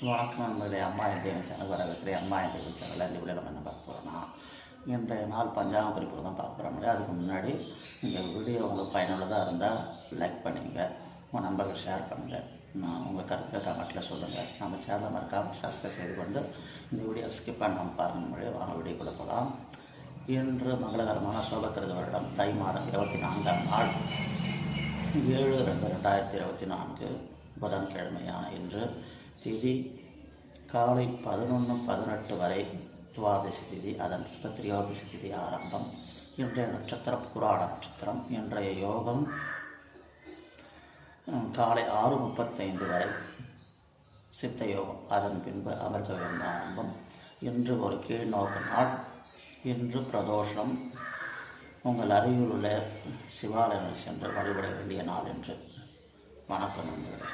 வணக்கம் நண்பர்களே. அம்மா என் தெய்வம் சேனல் வரவேற்கிறேன். அம்மா என் தெய்வம் சேனலில் இந்த வீடியோ நம்ம என்ன பார்க்க போகிறோம்னா, இன்றைய நாள் பஞ்சாங்க குறிப்புகள் தான் பார்க்க போகிறோம். அதுக்கு முன்னாடி இந்த வீடியோ உங்களுக்கு பயனுள்ளதாக இருந்தால் லைக் பண்ணுங்க, உங்கள் நண்பர்கள் ஷேர் பண்ணுங்கள், உங்கள் கருத்துக்கள் கமெண்ட்டில் சொல்லுங்கள். நம்ம சேனலை மறக்காமல் சப்ஸ்கிரைப் செய்து கொண்டு இந்த வீடியோ ஸ்கிப் பண்ணாமல் பாருங்கள். முன்னாடி வாங்க வீடியோக்குள்ளே போகலாம். இன்று மங்களகரமான சோபக்கிருத வருடம் தை மாதம் 24ஆம் நாள் 7/2/2024 புதன்கிழமையான இன்று திதி காலை 11:18 வரை துவாதசி திதி, அதன் பிறகு திரியோதசி திதி ஆரம்பம். இன்றைய நட்சத்திரம் புராட நட்சத்திரம். இன்றைய யோகம் காலை 6:35 வரை சித்த யோகம், அதன் பின்பு அமிர்த யோகம் ஆரம்பம். இன்று ஒரு கீழ்நோக்கு நாள். இன்று பிரதோஷம். உங்கள் அருகில் உள்ள சிவாலயங்கள் சென்று வழிபட வேண்டிய நாள் என்று. வணக்கம் நண்பர்களே.